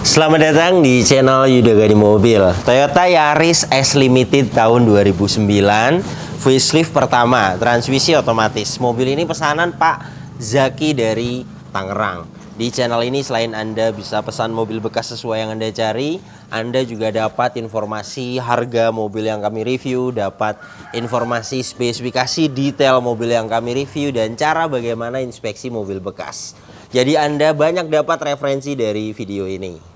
Selamat datang di channel Yuda Gani Mobil. Toyota Yaris S Limited tahun 2009, facelift pertama, transmisi otomatis. Mobil ini pesanan Pak Zaki dari Tangerang. Di channel ini selain Anda bisa pesan mobil bekas sesuai yang Anda cari, Anda juga dapat informasi harga mobil yang kami review, dapat informasi spesifikasi detail mobil yang kami review, dan cara bagaimana inspeksi mobil bekas. Jadi Anda banyak dapat referensi dari video ini.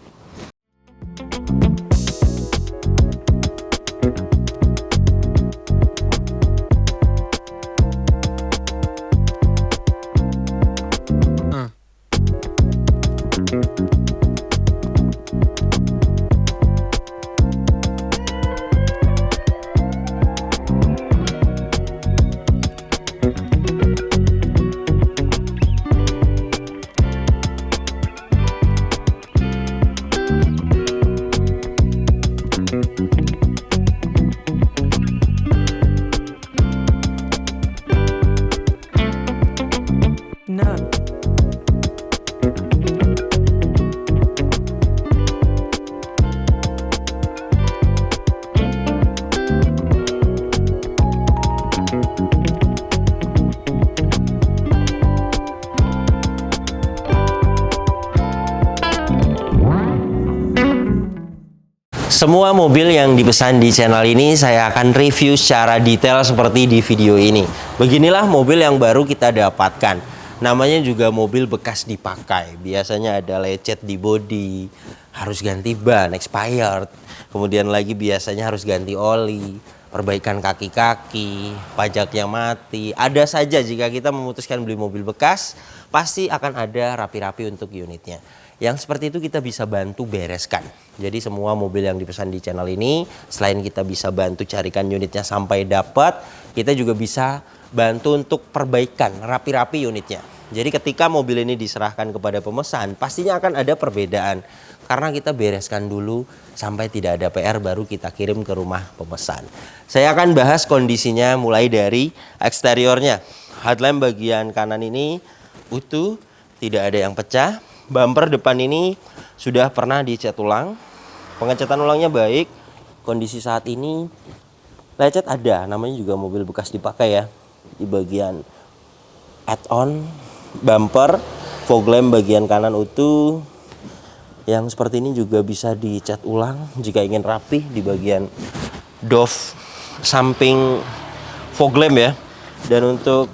Semua mobil yang dipesan di channel ini saya akan review secara detail seperti di video ini. Beginilah mobil yang baru kita dapatkan. Namanya juga mobil bekas dipakai. Biasanya ada lecet di bodi, harus ganti ban, expired. Kemudian lagi biasanya harus ganti oli, perbaikan kaki-kaki, pajaknya mati. Ada saja jika kita memutuskan beli mobil bekas, pasti akan ada rapi-rapi untuk unitnya. Yang seperti itu kita bisa bantu bereskan. Jadi semua mobil yang dipesan di channel ini, selain kita bisa bantu carikan unitnya sampai dapat, kita juga bisa bantu untuk perbaikan rapi-rapi unitnya. Jadi ketika mobil ini diserahkan kepada pemesan, pastinya akan ada perbedaan. Karena kita bereskan dulu sampai tidak ada PR, baru kita kirim ke rumah pemesan. Saya akan bahas kondisinya mulai dari eksteriornya. Headlamp bagian kanan ini utuh, tidak ada yang pecah. Bumper depan ini sudah pernah dicat ulang. Pengecatan ulangnya baik. Kondisi saat ini lecet ada, namanya juga mobil bekas dipakai ya. Di bagian add-on bumper, fog lamp bagian kanan utuh. Yang seperti ini juga bisa dicat ulang jika ingin rapi. Di bagian doff samping fog lamp ya. Dan untuk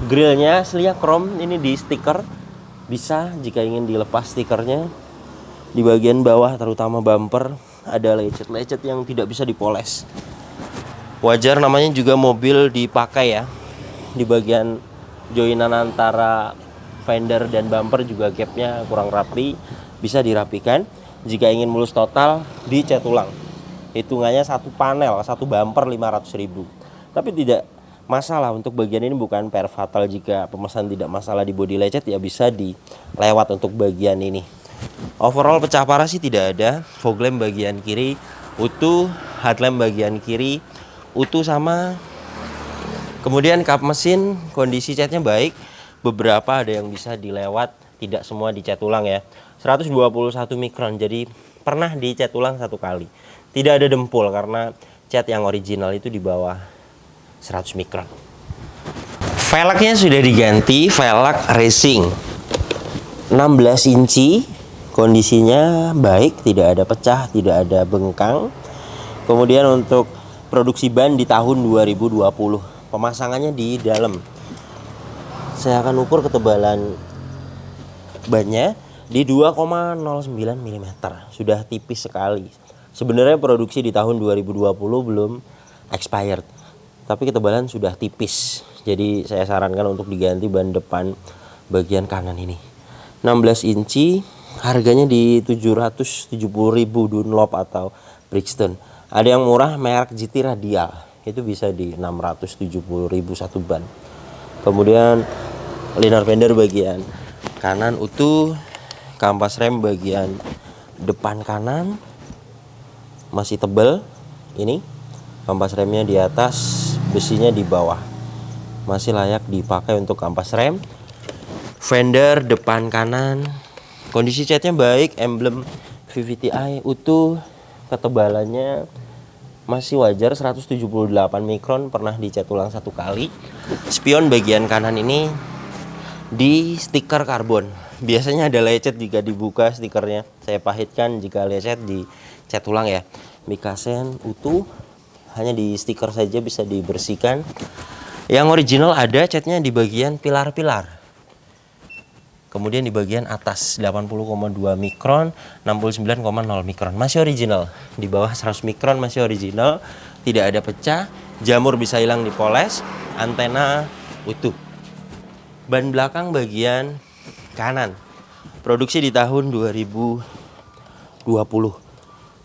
grillnya selia chrome, ini di stiker. Bisa jika ingin dilepas stikernya. Di bagian bawah terutama bumper ada lecet-lecet yang tidak bisa dipoles. Wajar, namanya juga mobil dipakai ya. Di bagian joinan antara fender dan bumper juga gapnya kurang rapi, bisa dirapikan. Jika ingin mulus total, dicat ulang. Hitungannya satu panel, satu bumper 500.000. Tapi tidak masalah, untuk bagian ini bukan PR fatal. Jika pemesan tidak masalah di bodi lecet, ya bisa dilewat untuk bagian ini. Overall pecah parah sih tidak ada. Fog lamp bagian kiri utuh, headlamp bagian kiri utuh sama. Kemudian kap mesin kondisi catnya baik. Beberapa ada yang bisa dilewat, tidak semua dicat ulang ya. 121 mikron, jadi pernah dicat ulang satu kali. Tidak ada dempul karena cat yang original itu di bawah 100 mikron. Velgnya sudah diganti, velg racing 16 inci. Kondisinya baik, tidak ada pecah, tidak ada bengkang. Kemudian untuk produksi ban di tahun 2020. Pemasangannya di dalam. Saya akan ukur ketebalan bannya di 2,09 mm. Sudah tipis sekali. Sebenarnya produksi di tahun 2020 belum expired, tapi ketebalan sudah tipis. Jadi saya sarankan untuk diganti ban depan bagian kanan ini. 16 inci, harganya di 770.000 Dunlop atau Brixton. Ada yang murah merek GT Radial, itu bisa di 670.000 satu ban. Kemudian liner fender bagian kanan utuh, kampas rem bagian depan kanan masih tebal. Ini kampas remnya di atas, besinya di bawah, masih layak dipakai untuk kampas rem. Fender depan kanan kondisi catnya baik, emblem VVTi utuh, ketebalannya masih wajar 178 mikron, pernah dicat ulang 1 kali. Spion bagian kanan ini di stiker karbon. Biasanya ada lecet jika dibuka stikernya. Saya pahitkan jika lecet dicat ulang ya. Mikasen utuh, hanya di stiker saja bisa dibersihkan. Yang original ada catnya di bagian pilar-pilar. Kemudian di bagian atas 80,2 mikron, 69,0 mikron. Masih original. Di bawah 100 mikron masih original. Tidak ada pecah. Jamur bisa hilang dipoles. Antena utuh. Ban belakang bagian kanan. Produksi di tahun 2020.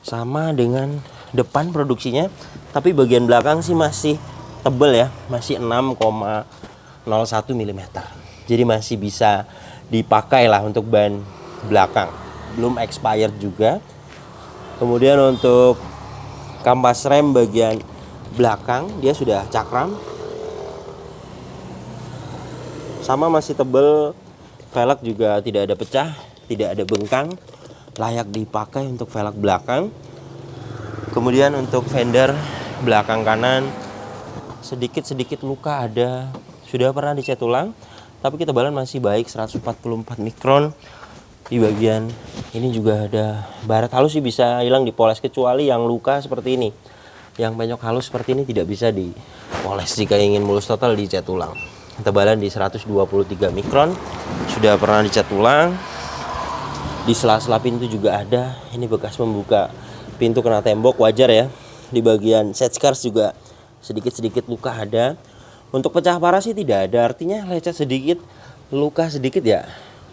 Sama dengan depan produksinya. Tapi bagian belakang sih masih tebel ya. Masih 6,01 mm. Jadi masih bisa dipakai lah untuk ban belakang, belum expired juga. Kemudian untuk kampas rem bagian belakang dia sudah cakram, sama masih tebel. Velg juga tidak ada pecah, tidak ada bengkang, layak dipakai untuk velg belakang. Kemudian untuk fender belakang kanan sedikit luka ada, sudah pernah dicat ulang. Tapi ketebalan masih baik, 144 mikron. Di bagian ini juga ada baret halus sih, bisa hilang dipoles, kecuali yang luka seperti ini. Yang penyok halus seperti ini tidak bisa dipoles jika ingin mulus total dicat ulang. Ketebalan di 123 mikron, sudah pernah dicat ulang. Di sela-sela pintu juga ada, ini bekas membuka pintu kena tembok, wajar ya. Di bagian set scars juga sedikit luka ada. Untuk pecah parah sih tidak ada, artinya lecet sedikit, luka sedikit ya.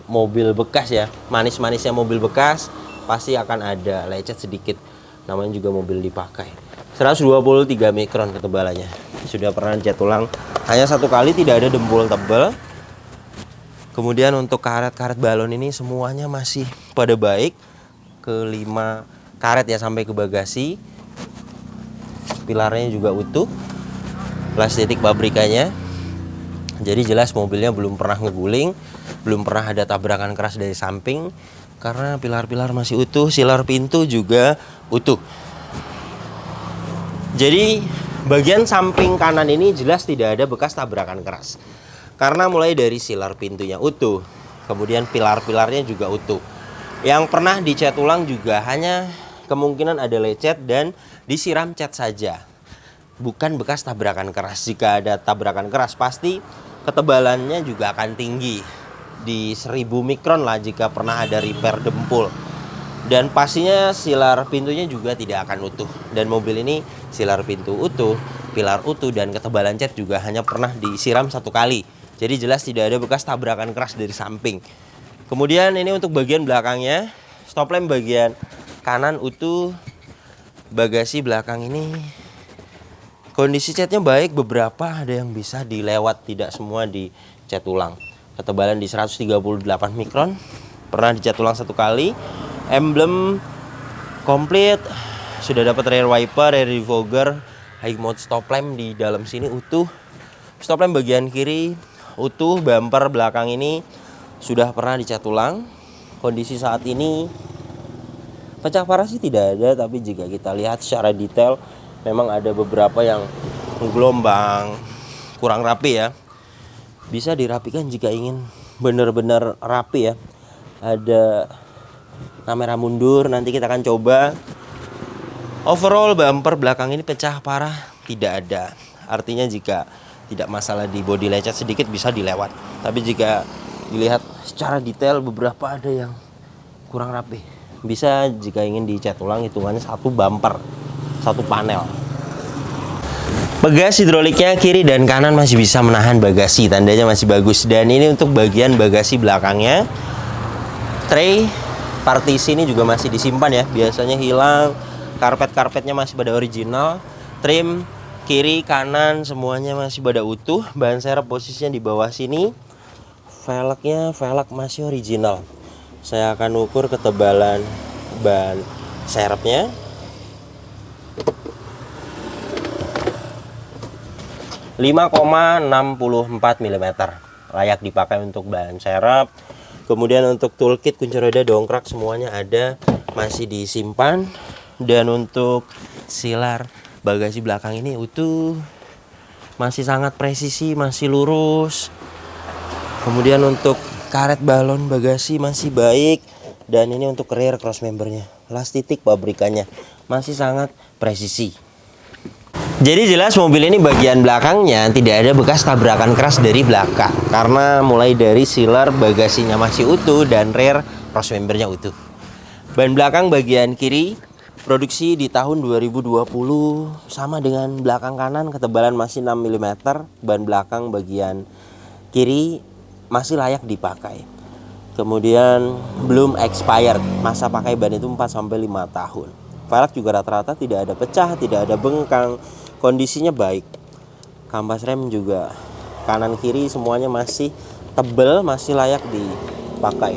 Mobil bekas ya, manis-manisnya mobil bekas pasti akan ada lecet sedikit. Namanya juga mobil dipakai. 123 mikron ketebalannya. Sudah pernah dicat ulang hanya 1 kali, tidak ada dempul tebal. Kemudian untuk karet-karet balon ini semuanya masih pada baik. Ke-5 karet ya sampai ke bagasi. Pilarnya juga utuh. Plastik pabrikannya. Jadi jelas mobilnya belum pernah ngeguling, belum pernah ada tabrakan keras dari samping, karena pilar-pilar masih utuh, silar pintu juga utuh. Jadi bagian samping kanan ini jelas tidak ada bekas tabrakan keras, karena mulai dari silar pintunya utuh, kemudian pilar-pilarnya juga utuh. Yang pernah dicat ulang juga hanya kemungkinan ada lecet dan disiram cat saja, bukan bekas tabrakan keras. Jika ada tabrakan keras pasti ketebalannya juga akan tinggi, di 1000 mikron lah jika pernah ada repair dempul. Dan pastinya silar pintunya juga tidak akan utuh. Dan mobil ini silar pintu utuh, pilar utuh, dan ketebalan cat juga hanya pernah disiram 1 kali. Jadi jelas tidak ada bekas tabrakan keras dari samping. Kemudian ini untuk bagian belakangnya, stop lamp bagian kanan utuh. Bagasi belakang ini kondisi catnya baik, beberapa ada yang bisa dilewat, tidak semua dicat ulang. Ketebalan di 138 mikron, pernah dicat ulang 1 kali. Emblem komplit, sudah dapat rear wiper, rear defogger, high mode stop lamp di dalam sini utuh. Stop lamp bagian kiri utuh, bumper belakang ini sudah pernah dicat ulang. Kondisi saat ini pecah parah sih tidak ada, tapi jika kita lihat secara detail memang ada beberapa yang gelombang kurang rapi ya. Bisa dirapikan jika ingin benar-benar rapi ya. Ada kamera mundur, nanti kita akan coba. Overall bumper belakang ini pecah parah tidak ada. Artinya jika tidak masalah di bodi lecet sedikit bisa dilewat. Tapi jika dilihat secara detail beberapa ada yang kurang rapi. Bisa jika ingin dicat ulang hitungannya 1 bumper, 1 panel. Pegas hidroliknya kiri dan kanan masih bisa menahan bagasi, tandanya masih bagus. Dan ini untuk bagian bagasi belakangnya. Tray partisi ini juga masih disimpan ya, biasanya hilang. Karpet-karpetnya masih pada original. Trim kiri kanan semuanya masih pada utuh. Ban serep posisinya di bawah sini. Velgnya velg masih original. Saya akan ukur ketebalan ban serepnya. .64 mm, layak dipakai untuk ban serep. Kemudian untuk toolkit kunci roda dongkrak semuanya ada. masih disimpan. Dan untuk silar bagasi belakang ini utuh, masih sangat presisi, masih lurus. Kemudian untuk karet balon bagasi masih baik. Dan ini untuk rear cross membernya, las titik pabrikannya masih sangat presisi. Jadi jelas mobil ini bagian belakangnya tidak ada bekas tabrakan keras dari belakang, karena mulai dari sealer bagasinya masih utuh dan rear cross membernya utuh. Ban belakang bagian kiri produksi di tahun 2020 sama dengan belakang kanan, ketebalan masih 6 mm. Ban belakang bagian kiri masih layak dipakai. Kemudian belum expired, masa pakai ban itu 4-5 tahun. Velg juga rata-rata tidak ada pecah, tidak ada bengkang, kondisinya baik. Kampas rem juga kanan kiri semuanya masih tebal, masih layak dipakai.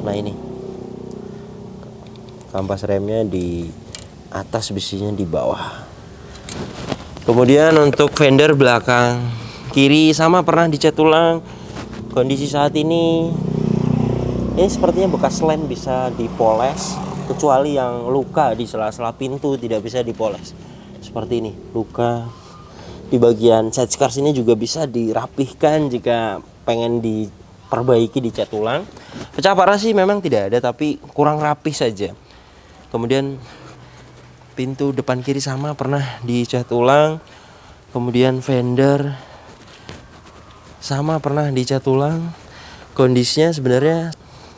Nah ini kampas remnya di atas, besinya di bawah. Kemudian untuk fender belakang kiri sama pernah dicat ulang. Kondisi saat ini sepertinya bekas lem bisa dipoles, kecuali yang luka di sela-sela pintu tidak bisa dipoles. Seperti ini, luka di bagian side skars ini juga bisa dirapihkan jika pengen diperbaiki, dicat ulang. Pecah parah sih memang tidak ada, tapi kurang rapih saja. Kemudian pintu depan kiri sama pernah dicat ulang. Kemudian fender sama pernah dicat ulang. Kondisinya sebenarnya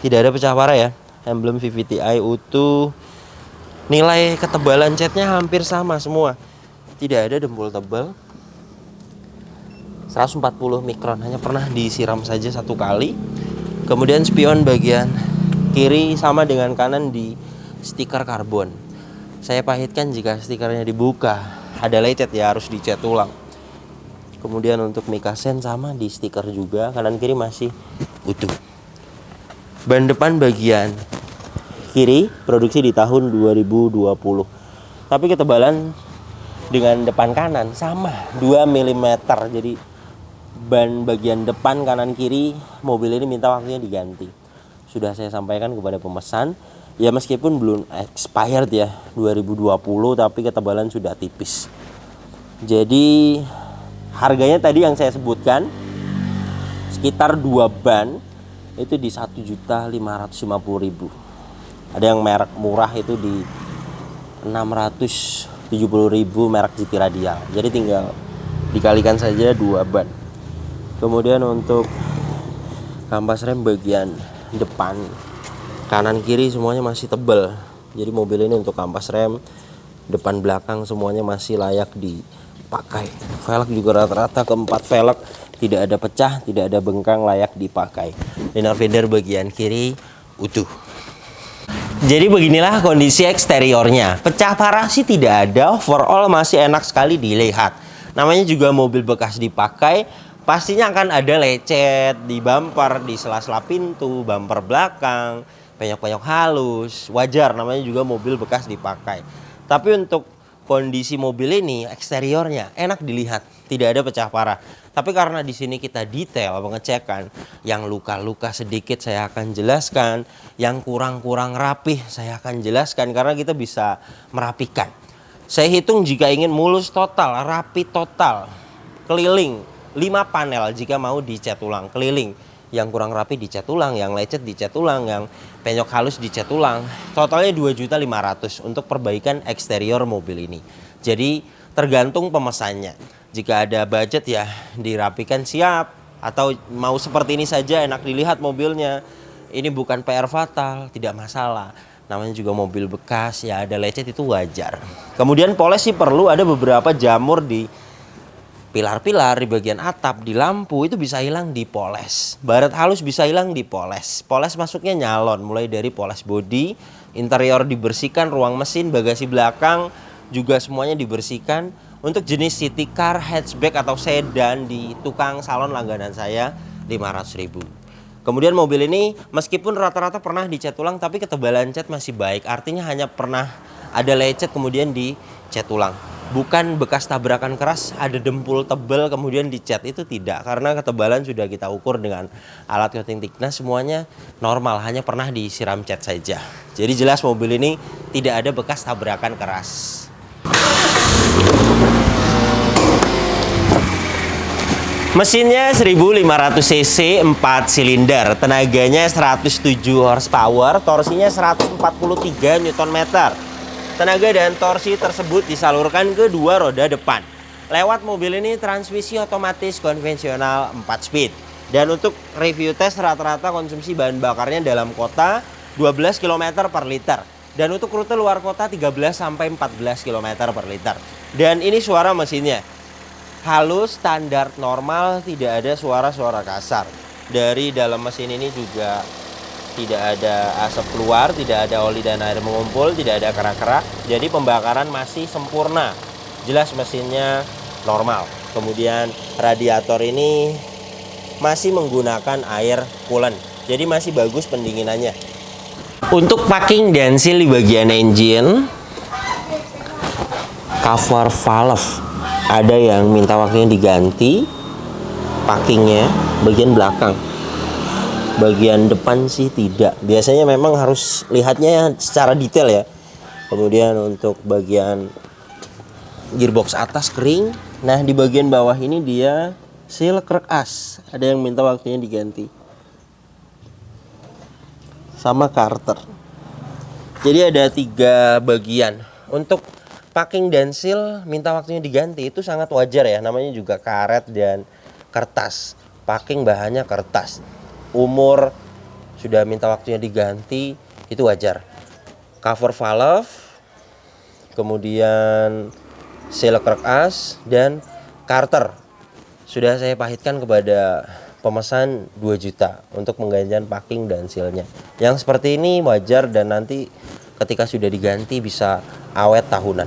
tidak ada pecah parah ya. Emblem VVTi utuh. Nilai ketebalan catnya hampir sama semua. Tidak ada dempul tebal. 140 mikron, hanya pernah disiram saja satu kali. Kemudian spion bagian kiri sama dengan kanan di stiker karbon. Saya pahitkan jika stikernya dibuka, ada lecet ya, harus dicat ulang. Kemudian untuk mikasen sama di stiker juga, kanan kiri masih utuh. Ban depan bagian kiri produksi di tahun 2020. Tapi ketebalan dengan depan kanan sama 2 mm. Jadi ban bagian depan kanan kiri mobil ini minta waktunya diganti. Sudah saya sampaikan kepada pemesan. Ya meskipun belum expired ya 2020, tapi ketebalan sudah tipis. Jadi harganya tadi yang saya sebutkan sekitar 2 ban itu di 1.550.000. Ada yang merek murah itu di 670.000 merek GT Radial. Jadi tinggal dikalikan saja 2 ban. Kemudian untuk kampas rem bagian depan kanan kiri semuanya masih tebal. Jadi mobil ini untuk kampas rem depan belakang semuanya masih layak dipakai. Velg juga rata-rata keempat velg tidak ada pecah, tidak ada bengkang, layak dipakai. Liner fender bagian kiri utuh. Jadi beginilah kondisi eksteriornya. Pecah parah sih tidak ada, overall masih enak sekali dilihat. Namanya juga mobil bekas dipakai, pastinya akan ada lecet di bumper, di sela-sela pintu, bumper belakang, penyok-penyok halus. Wajar, namanya juga mobil bekas dipakai. Tapi untuk kondisi mobil ini eksteriornya enak dilihat, tidak ada pecah parah. Tapi karena di sini kita detail pengecekan, yang luka-luka sedikit saya akan jelaskan, yang kurang-kurang rapih saya akan jelaskan karena kita bisa merapikan. Saya hitung jika ingin mulus total, rapi total, keliling 5 panel jika mau dicat ulang, keliling. Yang kurang rapi dicat ulang, yang lecet dicat ulang, yang penyok halus dicat ulang. Totalnya 2.500.000 untuk perbaikan eksterior mobil ini. Jadi tergantung pemesannya. Jika ada budget ya dirapikan siap, atau mau seperti ini saja enak dilihat mobilnya. Ini bukan PR fatal, tidak masalah. Namanya juga mobil bekas, ya ada lecet itu wajar. Kemudian poles sih perlu, ada beberapa jamur di pilar-pilar, di bagian atap, di lampu itu bisa hilang dipoles. Baret halus bisa hilang dipoles. Poles masuknya nyalon, mulai dari poles bodi, interior dibersihkan, ruang mesin, bagasi belakang juga semuanya dibersihkan. Untuk jenis city car, hatchback atau sedan di tukang salon langganan saya 500.000. Kemudian mobil ini meskipun rata-rata pernah dicat ulang, tapi ketebalan cat masih baik. Artinya hanya pernah ada lecet kemudian dicat ulang. bukan bekas tabrakan keras, ada dempul tebal kemudian dicat, itu tidak, karena ketebalan sudah kita ukur dengan alat coating thickness, semuanya normal, hanya pernah disiram cat saja. Jadi jelas mobil ini tidak ada bekas tabrakan keras. Mesinnya 1500 cc 4 silinder, tenaganya 107 horsepower, torsinya 143 Nm. Tenaga dan torsi tersebut disalurkan ke dua roda depan. Lewat mobil ini transmisi otomatis konvensional 4 speed. Dan untuk review tes rata-rata konsumsi bahan bakarnya dalam kota 12 km per liter. Dan untuk rute luar kota 13 sampai 14 km per liter. Dan ini suara mesinnya. Halus, standar, normal, tidak ada suara-suara kasar. Dari dalam mesin ini juga tidak ada asap keluar, tidak ada oli dan air mengumpul, tidak ada kerak-kerak. Jadi pembakaran masih sempurna. Jelas mesinnya normal. Kemudian radiator ini masih menggunakan air coolant. Jadi masih bagus pendinginannya. Untuk packing dan seal di bagian engine, cover valve ada yang minta waktunya diganti, packingnya bagian belakang. Bagian depan sih tidak. Biasanya memang harus lihatnya secara detail ya. Kemudian untuk bagian gearbox atas kering. Nah, di bagian bawah ini dia seal krek as. Ada yang minta waktunya diganti. Sama karter. Jadi ada 3 bagian. Untuk packing dan seal minta waktunya diganti itu sangat wajar ya. Namanya juga karet dan kertas. Packing bahannya kertas. Umur sudah minta waktunya diganti, itu wajar. Cover valve, kemudian seal krek as, dan karter sudah saya pahitkan kepada pemesan 2 juta untuk penggantian packing dan sealnya. Yang seperti ini wajar dan nanti ketika sudah diganti bisa awet tahunan.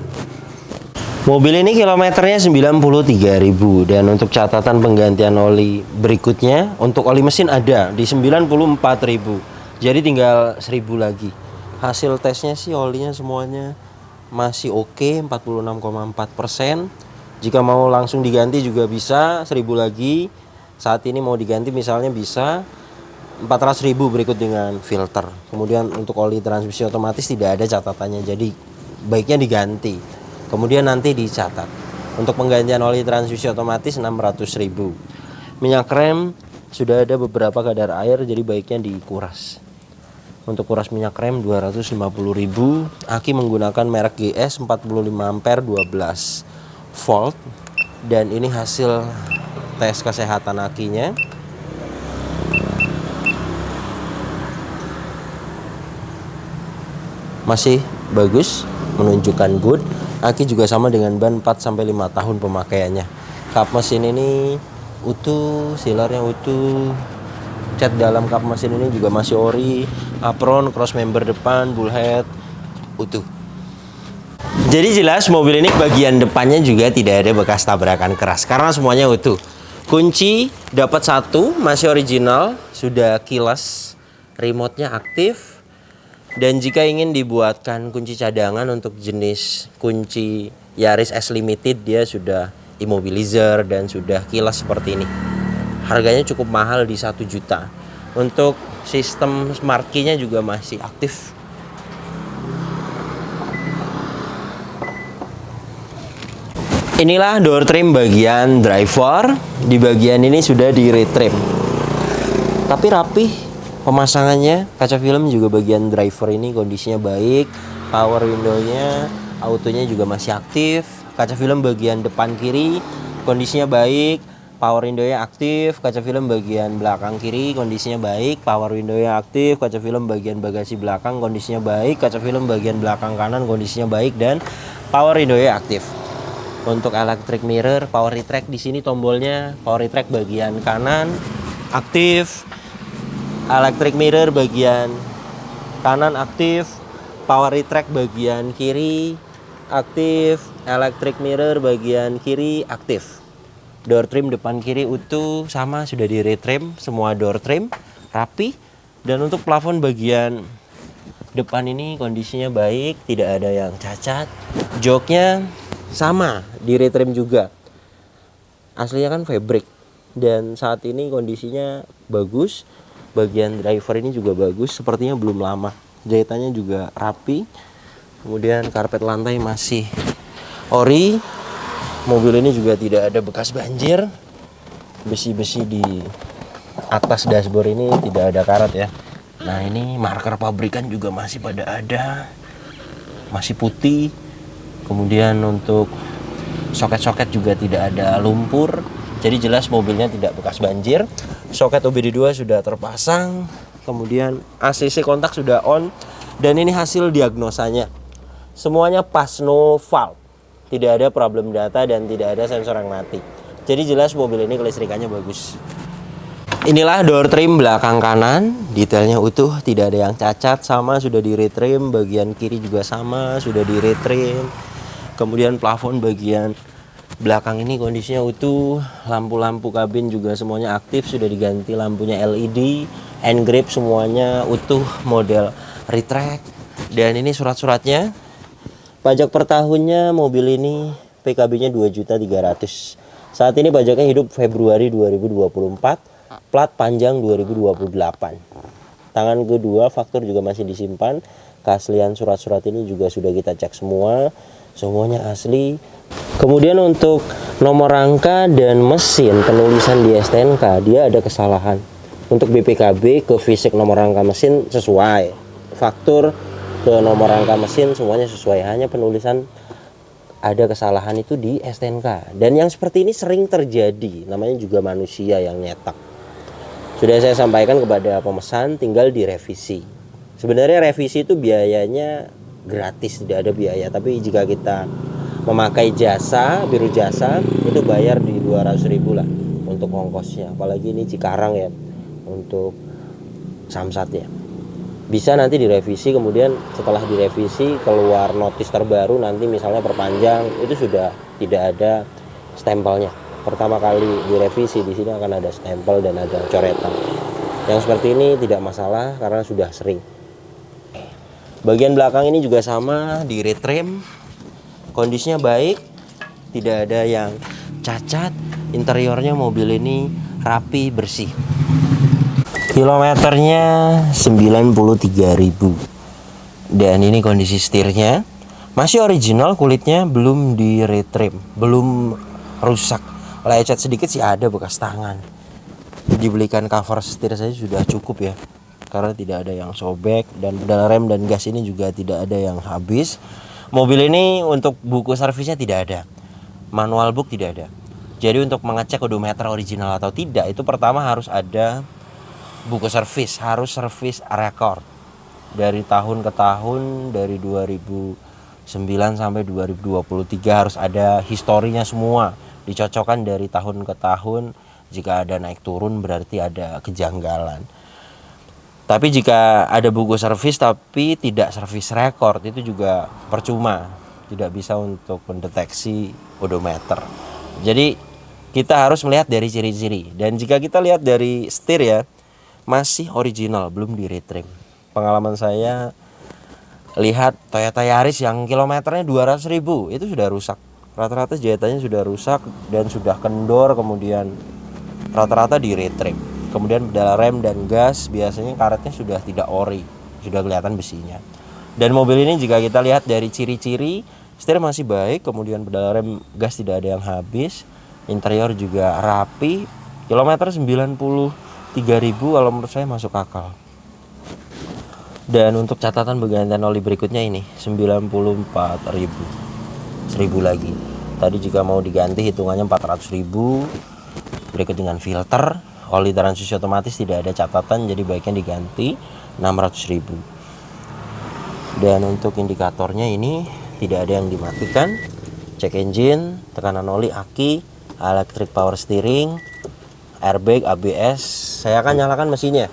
Mobil ini kilometernya 93.000 dan untuk catatan penggantian oli berikutnya untuk oli mesin ada di 94.000. Jadi tinggal 1.000 lagi. Hasil tesnya sih olinya semuanya masih oke, 46,4%. Jika mau langsung diganti juga bisa 1.000 lagi. Saat ini mau diganti misalnya bisa 400.000 berikut dengan filter. Kemudian untuk oli transmisi otomatis tidak ada catatannya, jadi baiknya diganti. Kemudian nanti dicatat. Untuk penggantian oli transmisi otomatis 600.000. Minyak rem sudah ada beberapa kadar air, jadi baiknya dikuras. Untuk kuras minyak rem 250.000. Aki menggunakan merek GS 45 ampere 12 volt. Dan ini hasil tes kesehatan akinya. Masih bagus, menunjukkan good. Aki juga sama dengan ban 4-5 tahun pemakaiannya. Kap mesin ini utuh, sealernya utuh. Cat dalam kap mesin ini juga masih ori. Apron, cross member depan, bullhead utuh. Jadi jelas mobil ini bagian depannya juga tidak ada bekas tabrakan keras karena semuanya utuh. Kunci dapat 1, masih original, sudah keyless, remote-nya aktif. Dan jika ingin dibuatkan kunci cadangan untuk jenis kunci Yaris S Limited, dia sudah immobilizer dan sudah keyless seperti ini. Harganya cukup mahal di 1 juta. Untuk sistem smart key-nya juga masih aktif. Inilah door trim bagian driver. Di bagian ini sudah di retrim. Tapi rapih. Pemasangannya, kaca film juga bagian driver ini kondisinya baik. Power window-nya, autonya juga masih aktif. Kaca film bagian depan kiri kondisinya baik. Power window-nya aktif. Kaca film bagian belakang kiri kondisinya baik. Power window-nya aktif. Kaca film bagian bagasi belakang kondisinya baik. Kaca film bagian belakang kanan kondisinya baik dan power window-nya aktif. Untuk electric mirror, power retract di sini tombolnya. Power retract bagian kanan aktif. Electric mirror bagian kanan aktif, power retract bagian kiri aktif, electric mirror bagian kiri aktif. Door trim depan kiri utuh, sama sudah di retrim, semua door trim rapi. Dan untuk plafon bagian depan ini kondisinya baik, tidak ada yang cacat. Joknya sama di retrim juga. Aslinya kan fabric, dan saat ini kondisinya bagus. Bagian driver ini juga bagus, sepertinya belum lama. Jahitannya juga rapi. Kemudian karpet lantai masih ori. Mobil ini juga tidak ada bekas banjir. Besi-besi di atas dashboard ini tidak ada karat ya. Nah, ini marker pabrikan juga masih pada ada, masih putih. Kemudian untuk soket-soket juga tidak ada lumpur. Jadi jelas mobilnya tidak bekas banjir. Soket OBD2 sudah terpasang. Kemudian ACC kontak sudah on. Dan ini hasil diagnosanya. Semuanya pas, no fault. Tidak ada problem data dan tidak ada sensor yang mati. Jadi jelas mobil ini kelistrikannya bagus. Inilah door trim belakang kanan. Detailnya utuh, tidak ada yang cacat. Sama, sudah di retrim. Bagian kiri juga sama, sudah di retrim. Kemudian plafon bagian belakang ini kondisinya utuh. Lampu-lampu kabin juga semuanya aktif, sudah diganti lampunya LED. End grip semuanya utuh, model retract. Dan ini surat-suratnya. Pajak per tahunnya mobil ini PKB-nya 2.300.000. Saat ini pajaknya hidup Februari 2024, plat panjang 2028. Tangan kedua faktur juga masih disimpan. Keaslian surat-surat ini juga sudah kita cek semua. Semuanya asli. Kemudian untuk nomor rangka dan mesin penulisan di STNK dia ada kesalahan. Untuk BPKB ke fisik nomor rangka mesin sesuai. Faktur ke nomor rangka mesin semuanya sesuai. Hanya penulisan ada kesalahan itu di STNK. Dan yang seperti ini sering terjadi. Namanya juga manusia yang nyetak. Sudah saya sampaikan kepada pemesan, tinggal direvisi. Sebenarnya revisi itu biayanya gratis, tidak ada biaya. Tapi jika kita memakai jasa, biru jasa, itu bayar di 200.000 lah untuk ongkosnya. Apalagi ini Cikarang ya, untuk samsatnya. Bisa nanti direvisi, kemudian setelah direvisi keluar notis terbaru, nanti misalnya perpanjang, itu sudah tidak ada stempelnya. Pertama kali direvisi di sini akan ada stempel dan ada coretan. Yang seperti ini tidak masalah karena sudah sering. Bagian belakang ini juga sama, di retrim. Kondisinya baik, tidak ada yang cacat. Interiornya mobil ini rapi, bersih. Kilometernya 93.000. Dan ini kondisi setirnya masih original, kulitnya belum di retrim, belum rusak. Lecet sedikit sih ada bekas tangan. Dibelikan cover setir saja sudah cukup ya, karena tidak ada yang sobek. Dan pedal rem dan gas ini juga tidak ada yang habis. Mobil ini untuk buku servisnya tidak ada, manual book tidak ada. Jadi untuk mengecek odometer original atau tidak, itu pertama harus ada buku servis, harus servis record dari tahun ke tahun, dari 2009 sampai 2023 harus ada historinya semua, dicocokkan dari tahun ke tahun. Jika ada naik turun berarti ada kejanggalan. Tapi jika ada buku servis tapi tidak servis record, itu juga percuma, tidak bisa untuk mendeteksi odometer. Jadi kita harus melihat dari ciri-ciri. Dan jika kita lihat dari setir ya, masih original, belum di retrim. Pengalaman saya lihat Toyota Yaris yang kilometernya 200.000 itu sudah rusak. Rata-rata jahitannya sudah rusak dan sudah kendor, kemudian rata-rata di retrim. Kemudian pedal rem dan gas biasanya karetnya sudah tidak ori, sudah kelihatan besinya. Dan mobil ini jika kita lihat dari ciri-ciri, setir masih baik, kemudian pedal rem gas tidak ada yang habis, interior juga rapi. Kilometer 93.000 kalau menurut saya masuk akal. Dan untuk catatan penggantian oli berikutnya ini 94.000, 1.000 lagi. Tadi jika mau diganti hitungannya 400.000. Berikut dengan filter, oli transmisi otomatis tidak ada catatan, jadi baiknya diganti 600.000. Dan untuk indikatornya ini tidak ada yang dimatikan. Cek engine, tekanan oli, aki, electric power steering, airbag, ABS. Saya akan nyalakan mesinnya.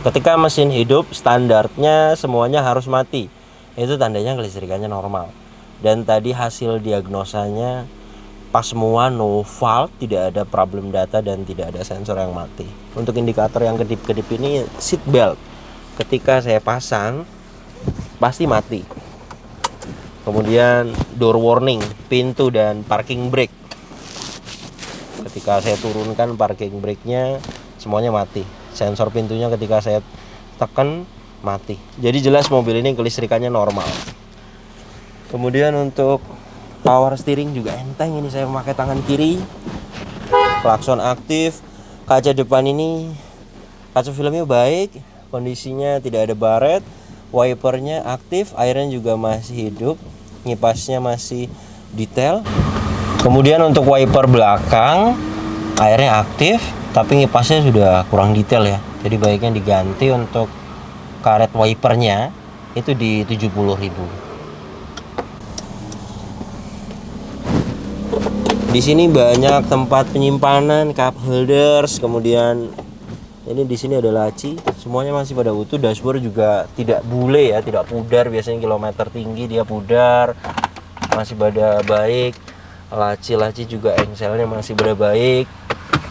Ketika mesin hidup, standarnya semuanya harus mati. Itu tandanya kelistrikannya normal. Dan tadi hasil diagnosanya pas semua, no fault, tidak ada problem data dan tidak ada sensor yang mati. Untuk indikator yang kedip-kedip ini seat belt. Ketika saya pasang pasti mati. Kemudian door warning, pintu dan parking brake. Ketika saya turunkan parking brake-nya, semuanya mati. Sensor pintunya ketika saya tekan mati. Jadi jelas mobil ini kelistrikannya normal. Kemudian untuk power steering juga enteng, ini saya memakai tangan kiri. Klakson aktif. Kaca depan ini kaca filmnya baik, kondisinya tidak ada baret. Wipernya aktif, airnya juga masih hidup, ngipasnya masih detail. Kemudian untuk wiper belakang, airnya aktif, tapi ngipasnya sudah kurang detail ya. Jadi baiknya diganti. Untuk karet wipernya itu di 70.000. Di sini banyak tempat penyimpanan, cup holders, kemudian ini di sini ada laci, semuanya masih pada utuh. Dashboard juga tidak bule ya, tidak pudar. Biasanya kilometer tinggi dia pudar, masih pada baik. Laci-laci juga engselnya masih pada baik.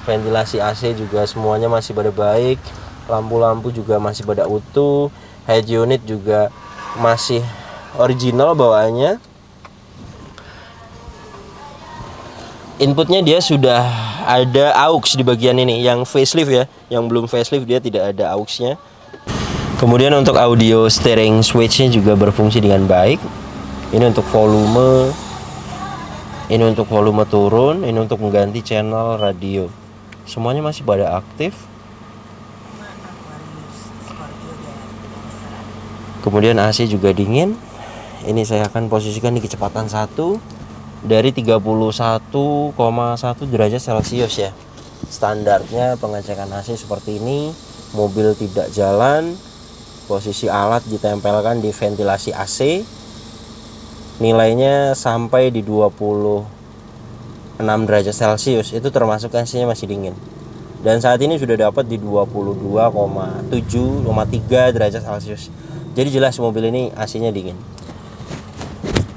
Ventilasi AC juga semuanya masih pada baik. Lampu-lampu juga masih pada utuh. Head unit juga masih original bawaannya. Inputnya dia sudah ada aux di bagian ini. Yang facelift ya, yang belum facelift dia tidak ada aux-nya. Kemudian untuk audio steering switch-nya juga berfungsi dengan baik. Ini untuk volume, ini untuk volume turun, ini untuk mengganti channel radio. Semuanya masih pada aktif. Kemudian AC juga dingin. Ini saya akan posisikan di kecepatan 1 dari 31,1 derajat Celcius ya. Standarnya pengecekan AC seperti ini. Mobil tidak jalan, posisi alat ditempelkan di ventilasi AC. Nilainya sampai di 26 derajat Celcius, itu termasuk AC-nya masih dingin. Dan saat ini sudah dapat di 22,7,3 derajat Celcius. Jadi jelas mobil ini AC-nya dingin.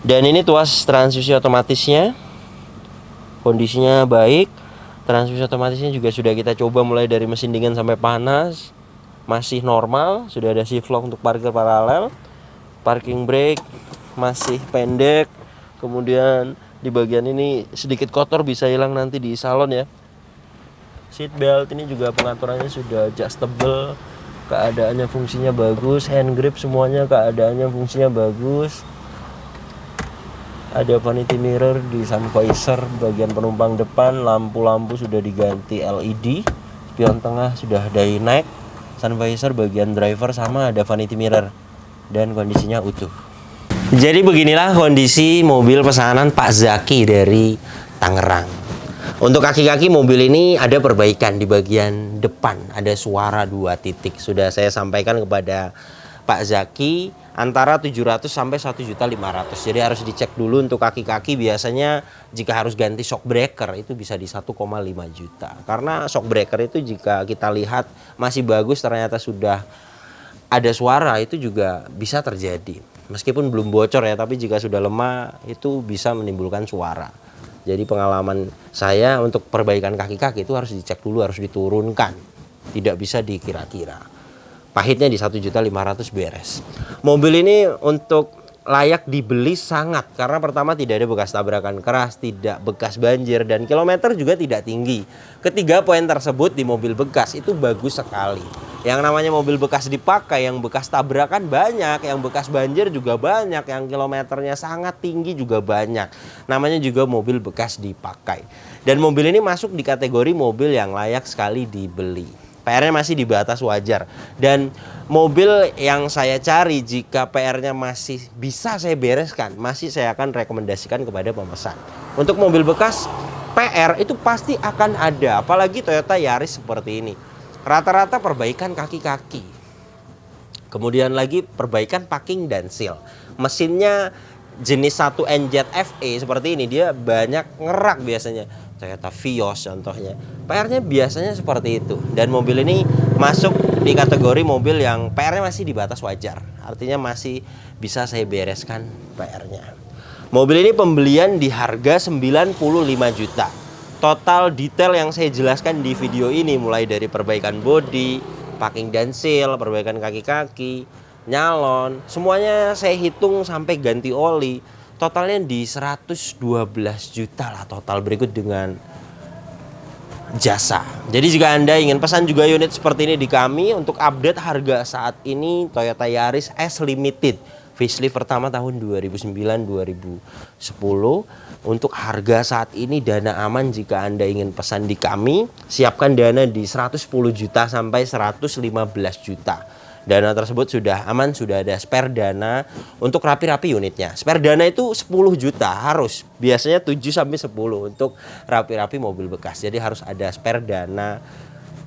Dan ini tuas transmisi otomatisnya, kondisinya baik. Transmisi otomatisnya juga sudah kita coba mulai dari mesin dingin sampai panas, masih normal. Sudah ada shift lock untuk parkir paralel. Parking brake masih pendek. Kemudian di bagian ini sedikit kotor, bisa hilang nanti di salon ya. Seat belt ini juga pengaturannya sudah adjustable, keadaannya fungsinya bagus. Hand grip semuanya keadaannya fungsinya bagus. Ada vanity mirror di sun visor bagian penumpang depan. Lampu-lampu sudah diganti LED. Spion tengah sudah dynamic. Sun visor bagian driver sama ada vanity mirror. Dan kondisinya utuh. Jadi beginilah kondisi mobil pesanan Pak Zaki dari Tangerang. Untuk kaki-kaki mobil ini ada perbaikan di bagian depan. Ada suara 2 titik. Sudah saya sampaikan kepada Pak Zaki, antara 700 sampai 1.500.000. Jadi harus dicek dulu untuk kaki-kaki. Biasanya jika harus ganti shock breaker itu bisa di 1,5 juta. Karena shock breaker itu jika kita lihat masih bagus, ternyata sudah ada suara, itu juga bisa terjadi. Meskipun belum bocor ya, tapi jika sudah lemah itu bisa menimbulkan suara. Jadi pengalaman saya untuk perbaikan kaki-kaki itu harus dicek dulu, harus diturunkan. Tidak bisa dikira-kira. Pahitnya di 1.500.000 beres. Mobil ini untuk layak dibeli sangat, karena pertama tidak ada bekas tabrakan keras, tidak bekas banjir, dan kilometer juga tidak tinggi. Ketiga poin tersebut di mobil bekas itu bagus sekali. Yang namanya mobil bekas dipakai, yang bekas tabrakan banyak, yang bekas banjir juga banyak, yang kilometernya sangat tinggi juga banyak. Namanya juga mobil bekas dipakai. Dan mobil ini masuk di kategori mobil yang layak sekali dibeli. PR-nya masih di batas wajar. Dan mobil yang saya cari, jika PR-nya masih bisa saya bereskan, masih saya akan rekomendasikan kepada pemesan. Untuk mobil bekas, PR itu pasti akan ada. Apalagi Toyota Yaris seperti ini. Rata-rata perbaikan kaki-kaki. Kemudian lagi perbaikan packing dan seal. Mesinnya jenis 1 NZFE seperti ini, dia banyak ngerak biasanya. Toyota Vios contohnya. PR-nya biasanya seperti itu. Dan mobil ini masuk di kategori mobil yang PR-nya masih di batas wajar. Artinya masih bisa saya bereskan PR-nya. Mobil ini pembelian di harga 95 juta. Total detail yang saya jelaskan di video ini, mulai dari perbaikan bodi, packing dan seal, perbaikan kaki-kaki, nyalon, semuanya saya hitung sampai ganti oli. totalnya di 112 juta lah total, berikut dengan jasa. Jadi jika Anda ingin pesan juga unit seperti ini di kami, untuk update harga saat ini Toyota Yaris S Limited facelift pertama tahun 2009-2010. Untuk harga saat ini dana aman jika Anda ingin pesan di kami, siapkan dana di 110 juta sampai 115 juta. Dana tersebut sudah aman, sudah ada spare dana untuk rapi-rapi unitnya. Spare dana itu 10 juta harus. Biasanya 7 sampai 10 untuk rapi-rapi mobil bekas. Jadi harus ada spare dana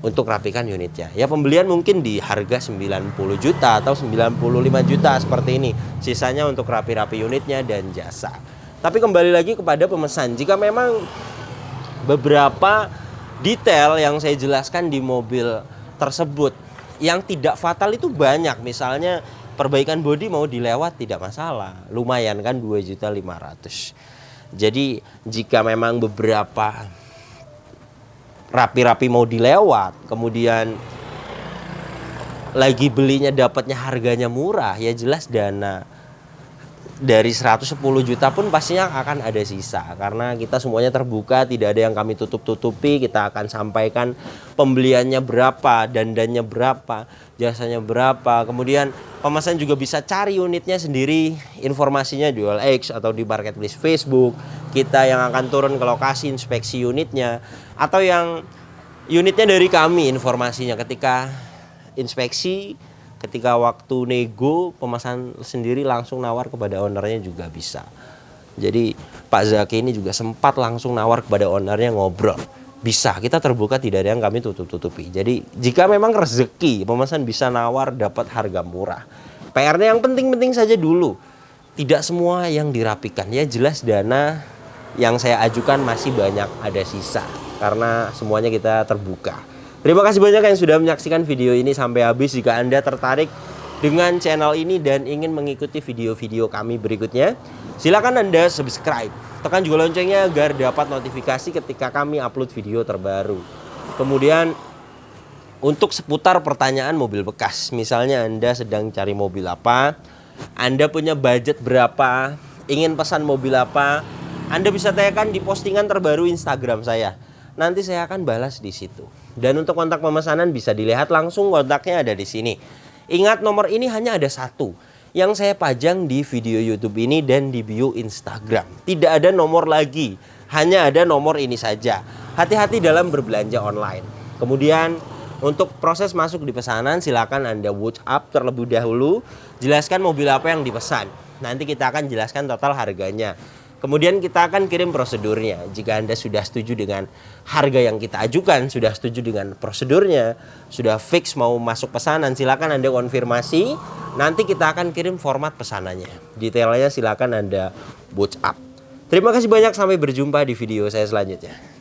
untuk rapikan unitnya. Ya pembelian mungkin di harga 90 juta atau 95 juta seperti ini. Sisanya untuk rapi-rapi unitnya dan jasa. Tapi kembali lagi kepada pemesan. Jika memang beberapa detail yang saya jelaskan di mobil tersebut yang tidak fatal itu banyak, misalnya perbaikan bodi mau dilewat tidak masalah, lumayan kan 2.500.000. Jadi jika memang beberapa rapi-rapi mau dilewat, kemudian lagi belinya dapatnya harganya murah, ya jelas dana dari 110 juta pun pastinya akan ada sisa, karena kita semuanya terbuka, tidak ada yang kami tutup-tutupi. Kita akan sampaikan pembeliannya berapa, dandannya berapa, jasanya berapa. Kemudian pemesan juga bisa cari unitnya sendiri, informasinya di OLX atau di marketplace Facebook. Kita yang akan turun ke lokasi inspeksi unitnya, atau yang unitnya dari kami informasinya ketika inspeksi. Ketika waktu nego, pemesan sendiri langsung nawar kepada ownernya juga bisa. Jadi Pak Zaki ini juga sempat langsung nawar kepada ownernya, ngobrol. Bisa, kita terbuka, tidak ada yang kami tutup-tutupi. Jadi jika memang rezeki, pemesan bisa nawar dapat harga murah. PR-nya yang penting-penting saja dulu. Tidak semua yang dirapikan. Ya jelas dana yang saya ajukan masih banyak ada sisa. Karena semuanya kita terbuka. Terima kasih banyak yang sudah menyaksikan video ini sampai habis. Jika Anda tertarik dengan channel ini dan ingin mengikuti video-video kami berikutnya, silakan Anda subscribe. Tekan juga loncengnya agar dapat notifikasi ketika kami upload video terbaru. Kemudian untuk seputar pertanyaan mobil bekas, misalnya Anda sedang cari mobil apa, Anda punya budget berapa, ingin pesan mobil apa, Anda bisa tanyakan di postingan terbaru Instagram saya. Nanti saya akan balas di situ. Dan untuk kontak pemesanan bisa dilihat langsung, kontaknya ada di sini. Ingat, nomor ini hanya ada satu yang saya pajang di video YouTube ini dan di bio Instagram. Tidak ada nomor lagi, hanya ada nomor ini saja. Hati-hati dalam berbelanja online. Kemudian untuk proses masuk di pesanan, silakan Anda WhatsApp terlebih dahulu, jelaskan mobil apa yang dipesan. Nanti kita akan jelaskan total harganya. Kemudian kita akan kirim prosedurnya. Jika Anda sudah setuju dengan harga yang kita ajukan, sudah setuju dengan prosedurnya, sudah fix mau masuk pesanan, silakan Anda konfirmasi. Nanti kita akan kirim format pesanannya. Detailnya silakan Anda WhatsApp. Terima kasih banyak, sampai berjumpa di video saya selanjutnya.